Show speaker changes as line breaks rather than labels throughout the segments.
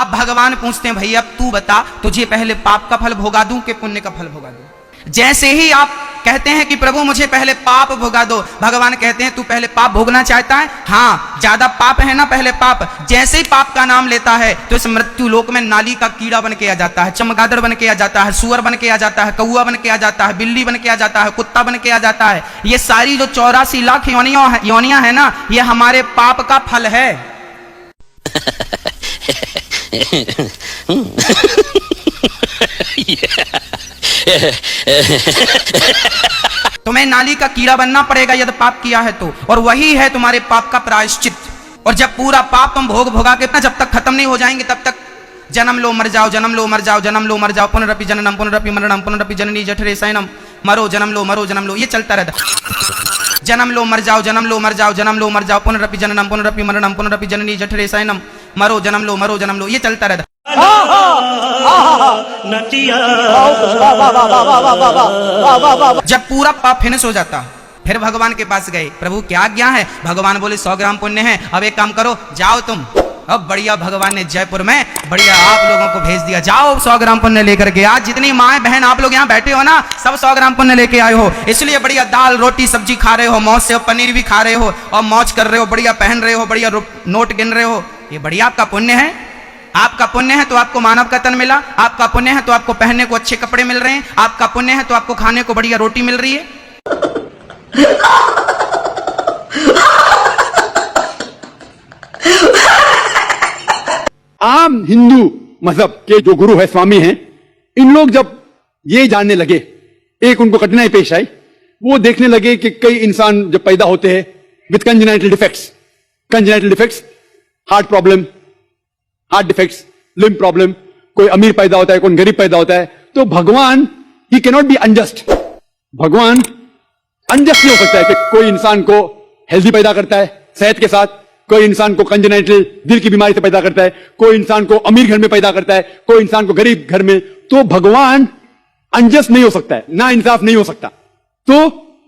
अब भगवान पूछते हैं, भाई अब तू बता, तुझे पहले पाप का फल भोगा दूं कि पुण्य का फल भोगा दूं? जैसे ही आप कहते हैं कि प्रभु मुझे पहले पाप भोगा दो, भगवान कहते हैं तू पहले पाप भोगना चाहता है? हाँ, ज्यादा पाप है ना, पहले पाप। जैसे ही पाप का नाम लेता है तो इस मृत्यु लोक में नाली का कीड़ा बन के आ जाता है, चमगादड़ बन के आ जाता है, सुअर बन के आ जाता है, कौआ बन के आ जाता है, बिल्ली बन के आ जाता है, कुत्ता बन के आ जाता है। ये सारी जो 84 लाख योनियां है ना, ये हमारे पाप का फल है। तुम्हें नाली का कीड़ा बनना पड़ेगा यदि पाप किया है तो, और वही है तुम्हारे पाप का प्रायश्चित। और जब पूरा पाप तुम भोगा के जब तक खत्म नहीं हो जाएंगे तब तक जन्म लो मर जाओ, जन्म लो मर जाओ, जन्म लो मर जाओ, पुनरपि जननम पुनरपि मरणम पुनरपि जननी जठरे शयनम, मरो जन्म लो, ये चलता रहता। जन्म लो मर जाओ, जन्म लो मर जाओ, जन्म लो मर जाओ, पुनरपि जननम पुनरपि मरणम पुनरपि जननी जठरे शयनम, मरो जन्म लो, ये चलता रहता। जब पूरा पाप फिनिश हो जाता, फिर भगवान के पास गए, प्रभु क्या आज्ञा है? भगवान बोले 100 ग्राम पुण्य है, अब एक काम करो, जाओ तुम। अब बढ़िया भगवान ने जयपुर में बढ़िया आप लोगों को भेज दिया, जाओ 100 ग्राम पुण्य लेकर के। आज जितनी माए बहन आप लोग यहाँ बैठे हो ना, सब 100 ग्राम पुण्य लेके आए हो, इसलिए बढ़िया दाल रोटी सब्जी खा रहे हो, मौज से पनीर भी खा रहे हो और मौज कर रहे हो, बढ़िया पहन रहे हो, बढ़िया नोट गिन रहे हो। ये बढ़िया आपका पुण्य है। आपका पुण्य है तो आपको मानव का तन मिला, आपका पुण्य है तो आपको पहनने को अच्छे कपड़े मिल रहे हैं, आपका पुण्य है तो आपको खाने को बढ़िया रोटी मिल रही है।
आम हिंदू मजहब के जो गुरु है, स्वामी हैं, इन लोग जब ये जानने लगे, एक उनको कठिनाई पेश आई, वो देखने लगे कि कई इंसान जब पैदा होते हैं with congenital defects, heart problem, heart defects, limb problem, कोई अमीर पैदा होता है, कोई गरीब पैदा होता है, तो भगवान he can not be unjust. भगवान अनजस्ट नहीं हो सकता है कि कोई इंसान को हेल्दी पैदा करता है सेहत के साथ, कोई इंसान को कंजेनाइटल दिल की बीमारी से पैदा करता है, कोई इंसान को अमीर घर में पैदा करता है, कोई इंसान को गरीब घर में। तो भगवान अनजस्ट नहीं हो सकता है, ना इंसाफ नहीं हो सकता। तो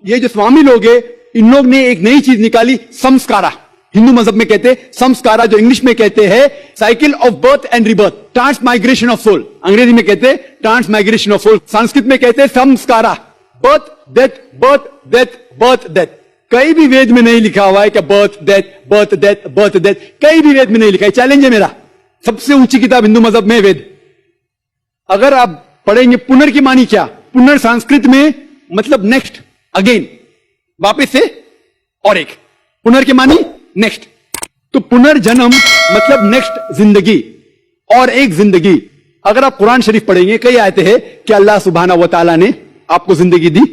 ये जो स्वामी लोग हैं, इन लोग ने एक नई चीज निकाली, संस्कारा। हिंदू मजहब में कहते हैं संस्कारा, जो इंग्लिश में कहते हैं cycle of birth and rebirth, transmigration of soul. अंग्रेजी में कहते हैं ट्रांसमाइग्रेशन ऑफ सोल, संस्कृत में कहते हैं संस्कारा, birth death, birth death, birth death. कई भी वेद में नहीं लिखा हुआ है कि birth death, birth death, birth death, कई भी वेद में नहीं लिखा है। चैलेंज है मेरा, सबसे ऊंची किताब हिंदू मजहब में वेद। अगर आप पढ़ेंगे पुनर की मानी क्या, पुनर संस्कृत में मतलब नेक्स्ट, अगेन, वापस से, और एक पुनर की मानी नेक्स्ट। तो पुनर्जन्म मतलब नेक्स्ट जिंदगी, और एक जिंदगी। अगर आप कुरान शरीफ पढ़ेंगे, कई आयते हैं कि अल्लाह सुब्हाना व तआला ने आपको जिंदगी दी,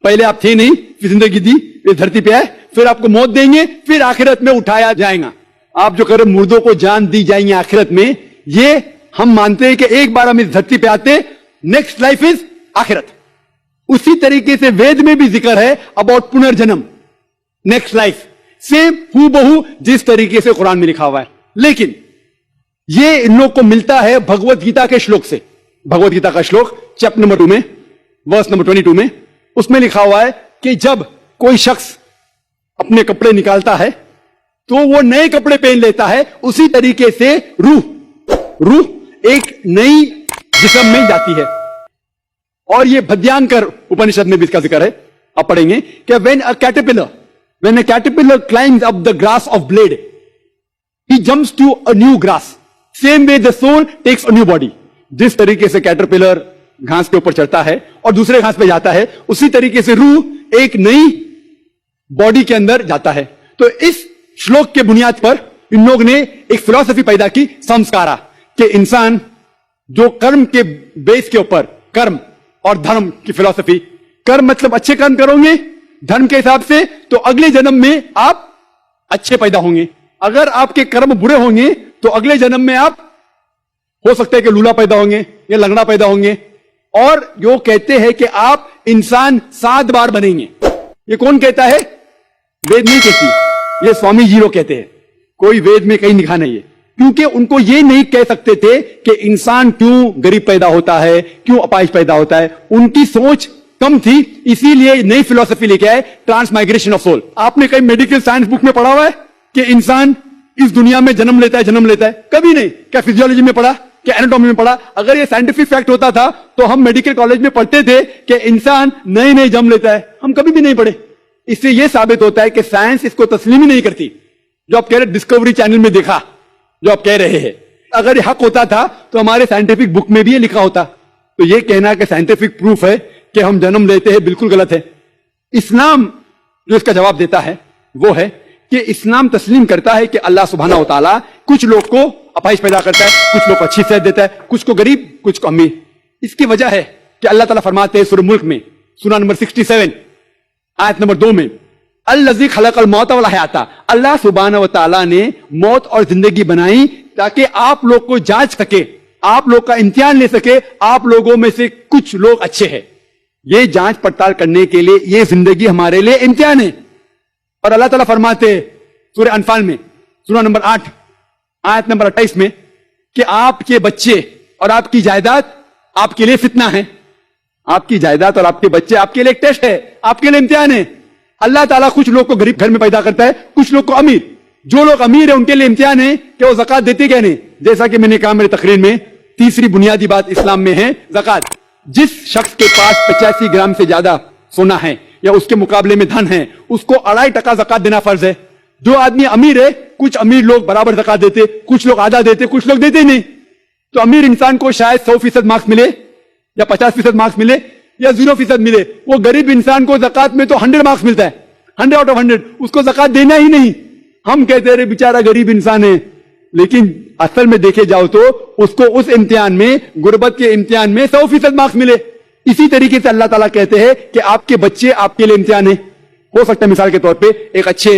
पहले आप थे नहीं, फिर जिंदगी दी, फिर धरती पे आए, फिर आपको मौत देंगे, फिर आखिरत में उठाया जाएगा। आप जो करें, मुर्दों को जान दी जाएंगी आखिरत में। ये हम मानते हैं कि एक बार हम इस धरती पे आते, नेक्स्ट लाइफ इज आखिरत। उसी तरीके से वेद में भी जिक्र है अबाउट पुनर्जन्म, नेक्स्ट लाइफ, सेम हूबहू जिस तरीके से कुरान में लिखा हुआ है। लेकिन ये इन लोग को मिलता है भगवत गीता के श्लोक से। भगवत गीता का श्लोक चैप्टर नंबर 2 में, वर्स नंबर 22 में, उसमें लिखा हुआ है कि जब कोई शख्स अपने कपड़े निकालता है तो वो नए कपड़े पहन लेता है, उसी तरीके से रूह एक नई जिस्म में जाती है। और ये भद्यांकर उपनिषद में भी इसका जिक्र है, आप पढ़ेंगे कि when a caterpillar climbs up the grass of blade, he jumps to a new grass. Same way the soul takes a new body. जिस तरीके से कैटरपिलर घास के ऊपर चढ़ता है और दूसरे घास पे जाता है, उसी तरीके से रूह एक नई बॉडी के अंदर जाता है। तो इस श्लोक के बुनियाद पर इन लोग ने एक फिलॉसफी पैदा की, संस्कारा, कि इंसान जो कर्म के बेस के ऊपर, कर्म और धर्म की फिलॉसफी, कर्म मतलब अच्छे कर्म करोगे धर्म के हिसाब से, तो अगले जन्म में आप अच्छे पैदा होंगे। अगर आपके कर्म बुरे होंगे तो अगले जन्म में आप हो सकता है कि लूला पैदा होंगे या लंगड़ा पैदा होंगे। और जो कहते हैं कि आप इंसान 7 बार बनेंगे, ये कौन कहता है? वेद नहीं कहती, ये स्वामी जी लोग कहते हैं। कोई वेद में कहीं लिखा नहीं है, क्योंकि उनको ये नहीं कह सकते थे कि इंसान क्यों गरीब पैदा होता है, क्यों अपाहिज पैदा होता है। उनकी सोच कम थी, इसीलिए नई फिलॉसफी लेके आए, ट्रांसमाइग्रेशन ऑफ सोल। आपने कहीं मेडिकल साइंस बुक में पढ़ा हुआ है कि इंसान इस दुनिया में जन्म लेता है? कभी नहीं। क्या फिजियोलॉजी में पढ़ा? क्या एनाटॉमी में पढ़ा? अगर ये साइंटिफिक फैक्ट होता था तो हम मेडिकल कॉलेज में पढ़ते थे कि इंसान नए नए जन्म लेता है। हम कभी भी नहीं पढ़े। इससे यह साबित होता है कि साइंस इसको तस्लीम ही नहीं करती। जो आप कह रहे डिस्कवरी चैनल में देखा, जो आप कह रहे हैं, अगर ये हक होता था तो हमारे साइंटिफिक बुक में भी ये लिखा होता। तो ये कहना कि साइंटिफिक प्रूफ है कि हम जन्म लेते हैं, बिल्कुल गलत है। इस्लाम जो इसका जवाब देता है वो है कि इस्लाम तस्लीम करता है कि अल्लाह सुब्हानहू व तआला कुछ लोग को अपाइश पैदा करता है, कुछ लोग को अच्छी सेहत देता है, कुछ को गरीब, कुछ को अमीर। इसकी वजह है कि अल्लाह ताला फरमाते हैं सूरह मुल्क में, सूरह नंबर 67 आयत नंबर 2 में, अल्लज़ी खलक़ल मौत वल हयाता, अल्लाह सुब्हानहू व तआला ने मौत और जिंदगी बनाई ताकि आप लोग को जांच सके, आप लोग का इम्तिहान ले सके, आप लोगों में से कुछ लोग अच्छे हैं। ये जांच पड़ताल करने के लिए ये जिंदगी हमारे लिए इम्तिहान है। और अल्लाह ताला फरमाते हैं सूरह अनफाल में, सूरह नंबर 8 आयत नंबर 28 में, कि आपके बच्चे और आपकी जायदाद आपके लिए फितना है। आपकी जायदाद और आपके बच्चे आपके लिए एक टेस्ट है, आपके लिए इम्तिहान है। अल्लाह ताला कुछ लोग को गरीब घर में पैदा करता है, कुछ लोग को अमीर। जो लोग अमीर है उनके लिए इम्तिहान है कि वो ज़कात देते क्या नहीं। जैसा कि मैंने कहा मेरी तकरीर में, तीसरी बुनियादी बात इस्लाम में है ज़कात। जिस शख्स के पास 85 ग्राम से ज्यादा सोना है या उसके मुकाबले में धन है, उसको 2.5% ज़कात देना फर्ज है। जो आदमी अमीर है, कुछ अमीर लोग बराबर ज़कात देते, कुछ लोग आधा देते, कुछ लोग देते नहीं। तो अमीर इंसान को शायद 100% मार्क्स मिले या 50% मार्क्स मिले या 0% मिले। वो गरीब इंसान को ज़कात में तो 100 मार्क्स मिलता है, 100 आउट ऑफ 100। उसको ज़कात देना ही नहीं। हम कहते रहे बेचारा गरीब इंसान है, लेकिन असल में देखे जाओ तो उसको उस इम्तिहान में, गुर्बत के इम्तिहान में 100% मार्क्स मिले। इसी तरीके से अल्लाह ताला कहते हैं कि आपके बच्चे आपके लिए इम्तिहान है। हो सकता है मिसाल के तौर पे एक अच्छे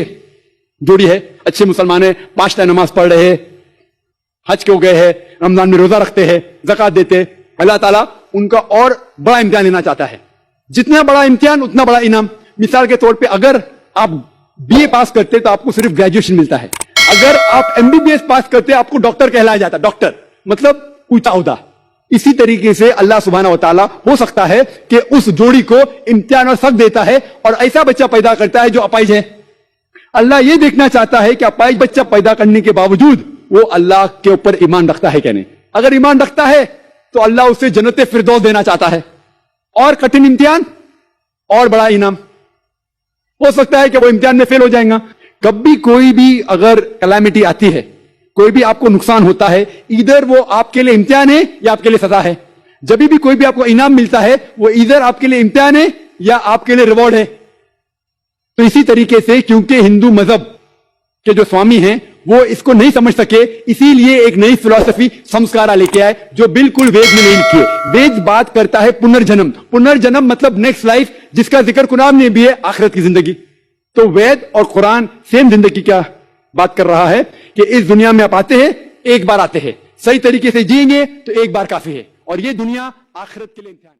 जोड़ी है, अच्छे मुसलमान है, 5 टाइम नमाज पढ़ रहे हैं, हज के हो गए हैं, रमजान में रोजा रखते हैं, ज़कात देते हैं। अल्लाह ताला उनका और बड़ा इम्तिहान लेना चाहता है। जितना बड़ा इम्तिहान उतना बड़ा इनाम। मिसाल के तौर पे अगर आप बीए पास करते तो आपको सिर्फ ग्रेजुएशन मिलता है। अगर आप एमबीबीएस पास करते आपको डॉक्टर कहलाया जाता। डॉक्टर मतलब ऊंचा ओहदा। इसी तरीके से अल्लाह सुब्हानहू व तआला हो सकता है कि उस जोड़ी को इम्तिहान और सख्त देता है और ऐसा बच्चा पैदा करता है जो अपाहिज है। अल्लाह यह देखना चाहता है कि अपाहिज बच्चा पैदा करने के बावजूद वो अल्लाह के ऊपर ईमान रखता है क्या नहीं। अगर ईमान रखता है तो अल्लाह उसे जन्नत फिरदौस देना चाहता है। और कठिन इम्तिहान और बड़ा इनाम। हो सकता है कि वो इम्तिहान में फेल हो जाएगा। कभी कोई भी अगर कैलामिटी आती है, कोई भी आपको नुकसान होता है, इधर वो आपके लिए इम्तिहान है या आपके लिए सजा है। जब भी कोई भी आपको इनाम मिलता है वो इधर आपके लिए इम्तिहान है या आपके लिए रिवॉर्ड है। तो इसी तरीके से क्योंकि हिंदू मजहब के जो स्वामी हैं वो इसको नहीं समझ सके, इसीलिए एक नई फिलॉसफी संस्कारा लेके आए जो बिल्कुल वेद में नहीं लिखी है। वेद बात करता है पुनर्जन्म। पुनर्जन्म मतलब नेक्स्ट लाइफ, जिसका जिक्र कुरान में भी है, आखिरत की जिंदगी। तो वेद और कुरान सेम जिंदगी क्या बात कर रहा है कि इस दुनिया में आप आते हैं, एक बार आते हैं, सही तरीके से जिएंगे तो एक बार काफी है, और ये दुनिया आखिरत के लिए इम्तिहान है।